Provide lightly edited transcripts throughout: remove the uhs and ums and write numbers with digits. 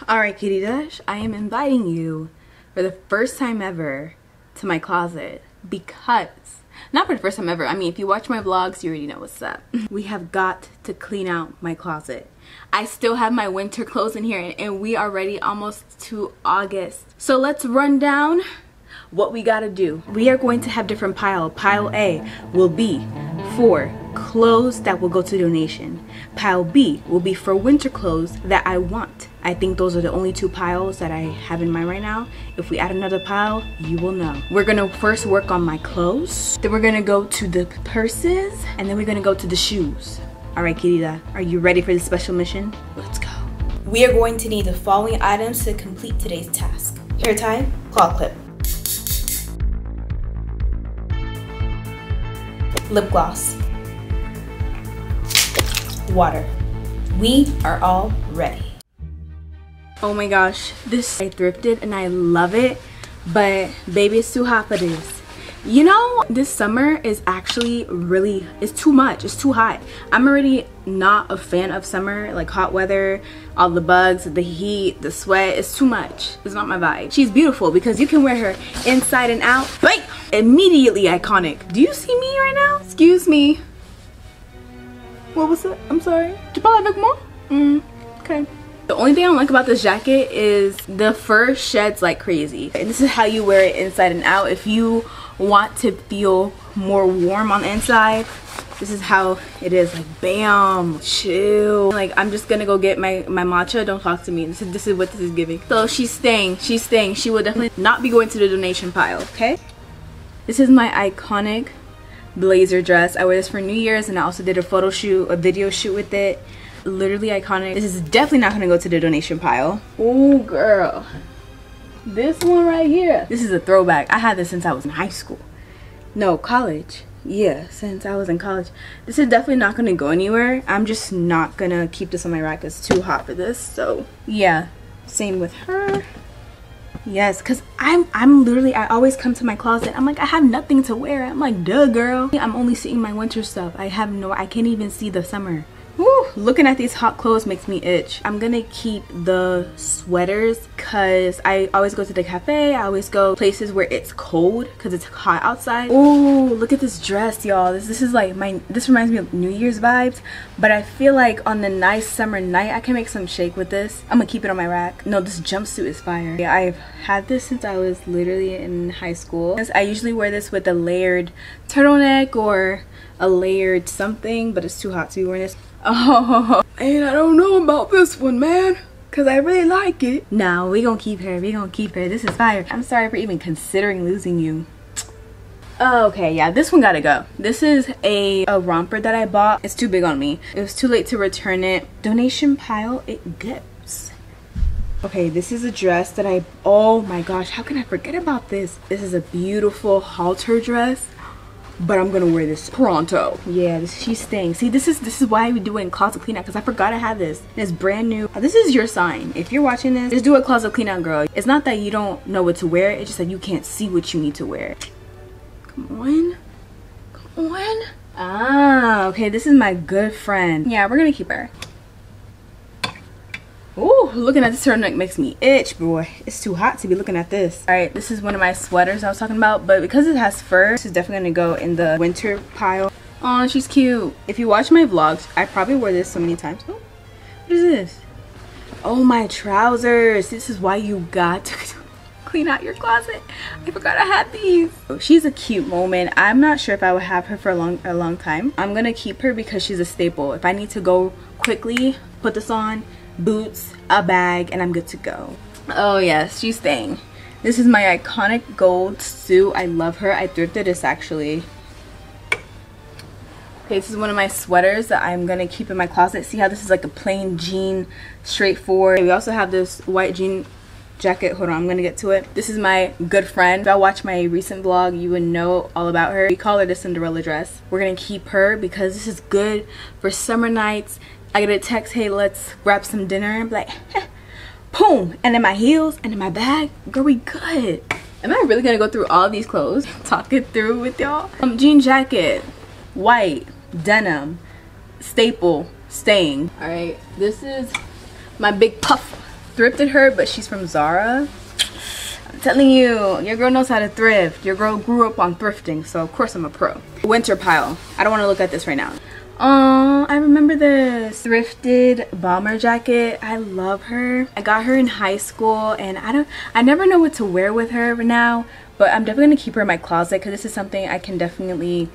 Alright, Queridas, I am inviting you for the first time ever to my closet because, not for the first time ever, I mean, if you watch my vlogs, you already know what's up. We have got to clean out my closet. I still have my winter clothes in here and we are ready almost to August. So let's run down what we gotta do. We are going to have different piles. Pile A will be for clothes that will go to donation. Pile B will be for winter clothes that I want. I think those are the only two piles that I have in mind right now. If we add another pile, you will know. We're gonna first work on my clothes, then we're gonna go to the purses, and then we're gonna go to the shoes. All right, Querida, are you ready for this special mission? Let's go. We are going to need the following items to complete today's task: hair tie, claw clip, lip gloss, water. We are all ready. Oh my gosh, this I thrifted and I love it, but baby, it's too hot for this. You know, this summer is actually really, it's too much, it's too hot. I'm already not a fan of summer, like hot weather, all the bugs, the heat, the sweat, it's too much. It's not my vibe. She's beautiful because you can wear her inside and out. Bam! Immediately iconic. Do you see me right now? Excuse me. What was it? I'm sorry. Tu parles avec moi? Okay. The only thing I don't like about this jacket is the fur sheds like crazy. And this is how you wear it inside and out. If you want to feel more warm on the inside, this is how it is. Like, bam, chill. Like, I'm just gonna go get my matcha. Don't talk to me. This is what this is giving. So she's staying. She's staying. She will definitely not be going to the donation pile, okay? This is my iconic blazer dress. I wear this for New Year's and I also did a photo shoot, a video shoot with it. Literally iconic. This is definitely not gonna go to the donation pile. Oh girl, this one right here, this is a throwback. I had this since I was in high school. No, college. Yeah, since I was in college. This is definitely not gonna go anywhere. I'm just not gonna keep this on my rack. It's too hot for this. So yeah, same with her. Yes, because I'm literally, I always come to my closet, I'm like, I have nothing to wear. I'm like, duh girl, I'm only seeing my winter stuff. I can't even see the summer. Woo, looking at these hot clothes makes me itch. I'm gonna keep the sweaters because I always go to the cafe. I always go places where it's cold because it's hot outside. Oh, look at this dress, y'all. This is like this reminds me of New Year's vibes, but I feel like on the nice summer night I can make some shake with this. I'm gonna keep it on my rack. No, this jumpsuit is fire. Yeah, I've had this since I was literally in high school. I usually wear this with a layered turtleneck or a layered something, but it's too hot to be wearing this. Oh, and I don't know about this one, man, because I really like it. No, we gonna keep her. We gonna keep her. This is fire. I'm sorry for even considering losing you. Okay, yeah, this one gotta go. This is a romper that I bought. It's too big on me. It was too late to return it. Donation pile, it goes. Okay, this is a dress that oh my gosh, how can I forget about this? This is a beautiful halter dress. But I'm gonna wear this pronto. Yeah, she's staying. See, this is why we do it in closet clean out, because I forgot I had this. It's brand new. This is your sign. If you're watching this, just do a closet clean out, girl. It's not that you don't know what to wear, it's just that you can't see what you need to wear. Come on. Come on. Ah, okay, this is my good friend. Yeah, we're gonna keep her. Ooh, looking at this turtleneck makes me itch, boy. It's too hot to be looking at this. All right, this is one of my sweaters I was talking about, but because it has fur, this is definitely gonna go in the winter pile. Oh, she's cute. If you watch my vlogs, I probably wore this so many times. Oh, what is this? Oh, my trousers. This is why you got to clean out your closet. I forgot I had these. Oh, she's a cute moment. I'm not sure if I would have her for a long time. I'm gonna keep her because she's a staple. If I need to go quickly, put this on, boots, a bag, and I'm good to go. Oh yes, she's staying. This is my iconic gold suit. I love her. I thrifted this actually. Okay, this is one of my sweaters that I'm gonna keep in my closet. See how this is like a plain jean, straightforward. We also have this white jean jacket. Hold on, I'm gonna get to it. This is my good friend. If y'all watch my recent vlog, you would know all about her. We call her the Cinderella dress. We're gonna keep her because this is good for summer nights. I get a text, hey, let's grab some dinner, and be like, boom, and in my heels and in my bag, girl, we good. Am I really gonna go through all these clothes, talk it through with y'all? Jean jacket, white, denim, staple, staying. All right, this is my big puff thrifted her, but she's from Zara. I'm telling you, your girl knows how to thrift. Your girl grew up on thrifting, so of course I'm a pro. Winter pile. I don't want to look at this right now. Oh, I remember this thrifted bomber jacket. I love her. I got her in high school, and I never know what to wear with her now, but I'm definitely gonna keep her in my closet because this is something I can definitely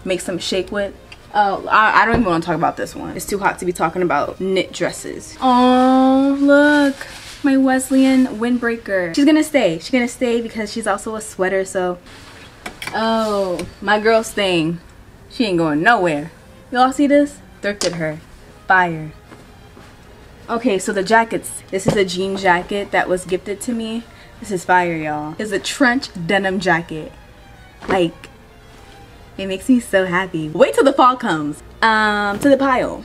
make some shape with. Oh, I don't even want to talk about this one. It's too hot to be talking about knit dresses. Oh, look, my Wesleyan windbreaker. She's gonna stay. She's gonna stay because she's also a sweater. So, oh, my girl's staying. She ain't going nowhere. Y'all see this? Thrifted her. Fire. Okay, so the jackets. This is a jean jacket that was gifted to me. This is fire, y'all. It's a trench denim jacket. Like, it makes me so happy. Wait till the fall comes. To the pile.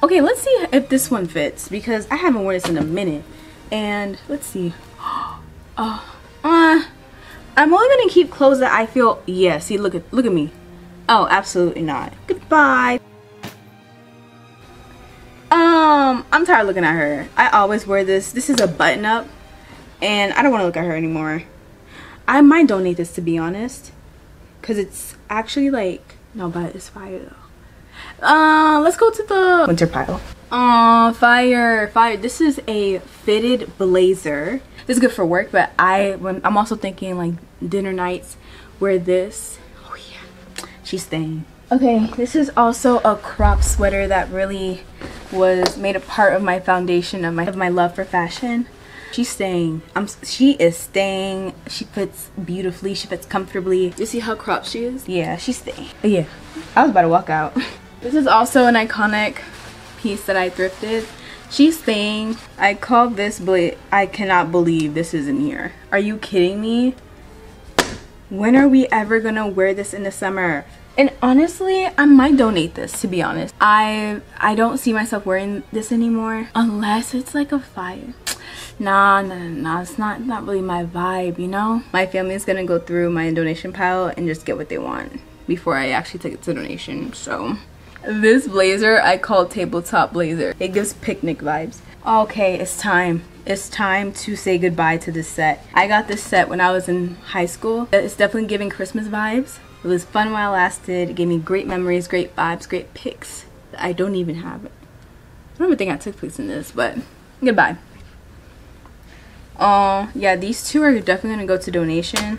Okay, let's see if this one fits because I haven't worn this in a minute. And let's see. I'm only gonna keep clothes that I feel. Yeah, see, look at me. Oh, absolutely not. Goodbye. I'm tired of looking at her. I always wear this. This is a button up, and I don't want to look at her anymore. I might donate this, to be honest, because it's actually like, no, but it's fire though. Let's go to the winter pile. Oh, fire, fire. This is a fitted blazer. This is good for work, but I'm also thinking like dinner nights, wear this. Oh yeah, she's staying. Okay, this is also a crop sweater that really was made a part of my foundation of my love for fashion. She's staying. She is staying. She fits beautifully. She fits comfortably. You see how cropped she is? Yeah, she's staying. But yeah, I was about to walk out. This is also an iconic piece that I thrifted. She's staying. I called this, but I cannot believe this isn't here. Are you kidding me? When are we ever gonna wear this in the summer? And honestly, I might donate this, to be honest. I don't see myself wearing this anymore unless it's like a fire. Nah, it's not really my vibe, you know? My family is gonna go through my donation pile and just get what they want before I actually take it to donation. So this blazer I call tabletop blazer. It gives picnic vibes. Okay, it's time. It's time to say goodbye to this set. I got this set when I was in high school. It's definitely giving Christmas vibes. It was fun while it lasted. It gave me great memories, great vibes, great pics. I don't even have it. I don't even think I took pics in this, but goodbye. Yeah, these two are definitely gonna go to donation.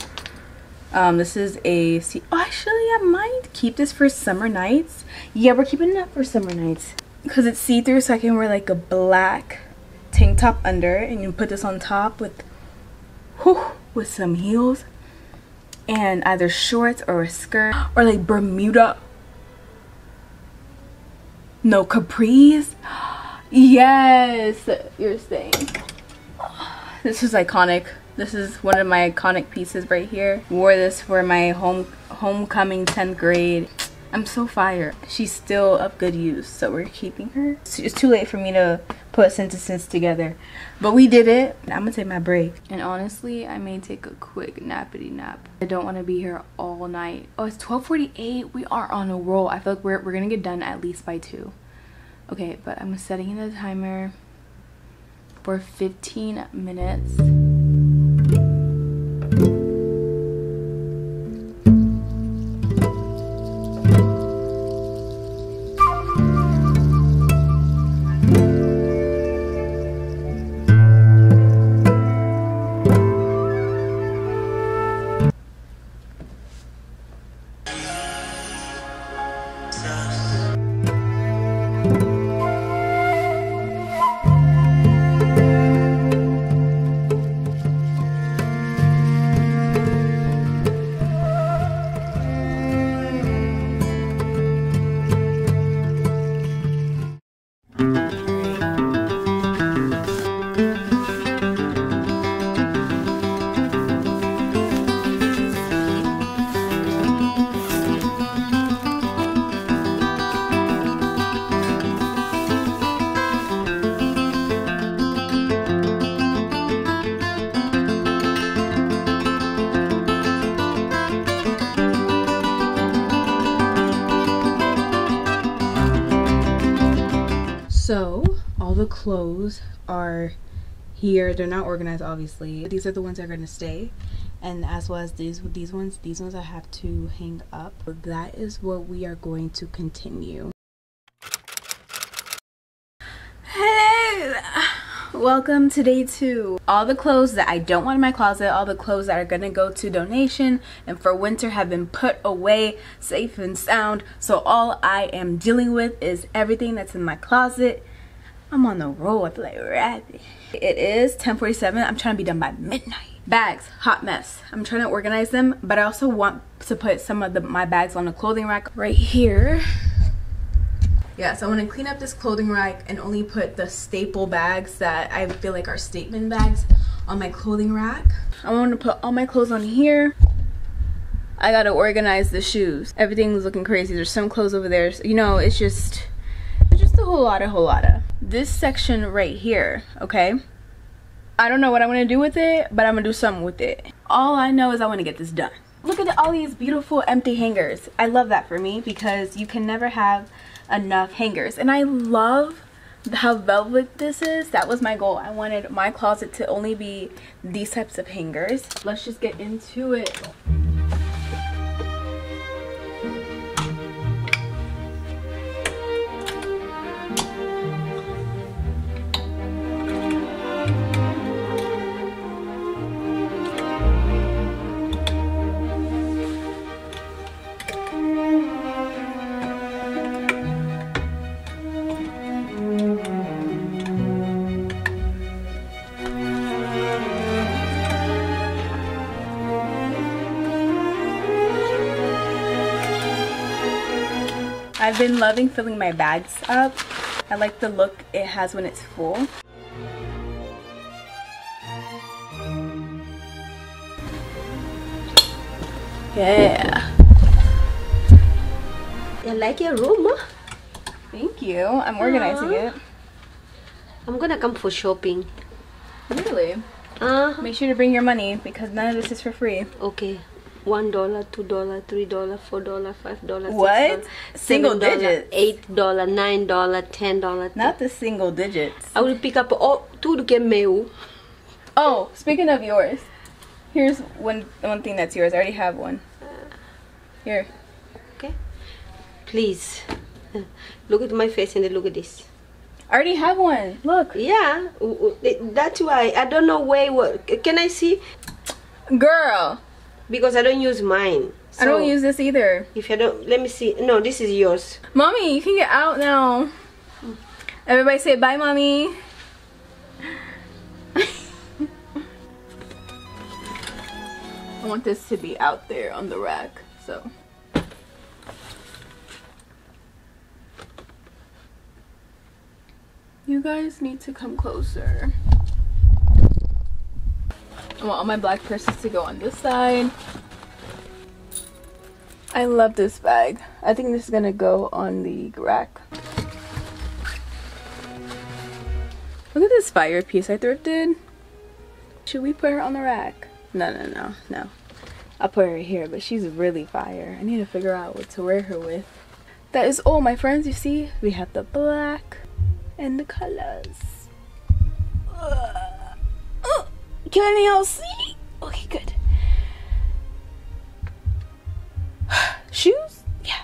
This is a actually I might keep this for summer nights. Yeah, we're keeping it up for summer nights because it's see-through, so I can wear like a black tank top under, and you put this on top with some heels and either shorts or a skirt or like Bermuda. No, capris. Yes, you're staying. This is iconic. This is one of my iconic pieces right here. Wore this for my homecoming 10th grade. I'm so fire. She's still of good use, so we're keeping her. It's too late for me to put sentences together, but we did it. I'm gonna take my break, and honestly I may take a quick nappity nap. I don't want to be here all night. Oh, it's 12:48. We are on a roll. I feel like we're gonna get done at least by 2. Okay, but I'm setting the timer for 15 minutes. So all the clothes are here. They're not organized, obviously. These are the ones that are going to stay, and as well as these ones I have to hang up. So that is what we are going to continue. Hello, welcome to day 2. All the clothes that I don't want in my closet, all the clothes that are gonna go to donation and for winter have been put away safe and sound. So all I am dealing with is everything that's in my closet. I'm on the roll, I feel like a rabbit. It is 10:47. I'm trying to be done by midnight. Bags, hot mess. I'm trying to organize them, but I also want to put some of my bags on the clothing rack right here. Yeah, so I want to clean up this clothing rack and only put the staple bags that I feel like are statement bags on my clothing rack. I want to put all my clothes on here. I gotta organize the shoes. Everything's looking crazy. There's some clothes over there. So, you know, it's just a whole lotta. This section right here, okay? I don't know what I'm gonna do with it, but I'm gonna do something with it. All I know is I want to get this done. Look at all these beautiful empty hangers. I love that for me because you can never have enough hangers, and I love how velvet this is. That was my goal. I wanted my closet to only be these types of hangers. Let's just get into it. I've been loving filling my bags up. I like the look it has when it's full. Yeah. You like your room? Thank you. I'm organizing it. I'm gonna come for shopping. Really? Make sure to bring your money because none of this is for free. Okay. $1, $2, $3, $4, $5, What? $6, Single $7, digits. $8, $9, $10. Not the single digits. I will pick up all tudo que é meu. Oh, speaking of yours, here's one thing that's yours. I already have one. Here. Okay. Please. Look at my face and then look at this. I already have one. Look. Yeah. That's why. I don't know where. Can I see? Girl. Because I don't use mine. So I don't use this either. If I don't, let me see. No, this is yours. Mommy, you can get out now. Everybody say bye, Mommy. I want this to be out there on the rack, so. You guys need to come closer. I want all my black purses to go on this side. I love this bag. I think this is gonna go on the rack. Look at this fire piece I thrifted. Should we put her on the rack? No. I'll put her here, but she's really fire. I need to figure out what to wear her with. That is all, my friends. You see, we have the black and the colors. Can y'all see? Okay, good. Shoes? Yeah.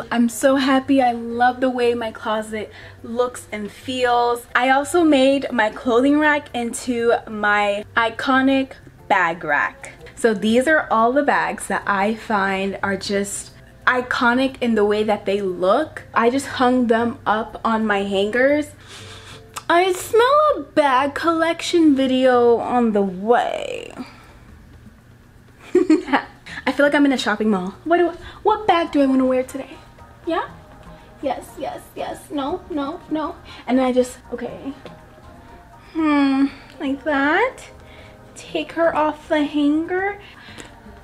I'm so happy. I love the way my closet looks and feels. I also made my clothing rack into my iconic bag rack. So these are all the bags that I find are just iconic in the way that they look. I just hung them up on my hangers. I smell a bag collection video on the way. I feel like I'm in a shopping mall. What bag do I want to wear today? Yeah? Yes, yes, yes. No, no, no. And then I just, okay. Like that. Take her off the hanger.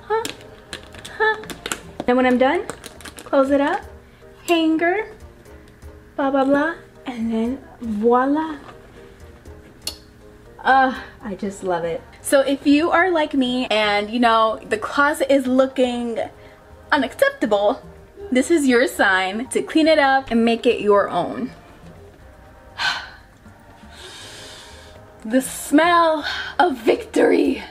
Huh? Then when I'm done, close it up. Hanger. Blah, blah, blah. And then voila. I just love it. So if you are like me and you know the closet is looking unacceptable, this is your sign to clean it up and make it your own. The smell of victory.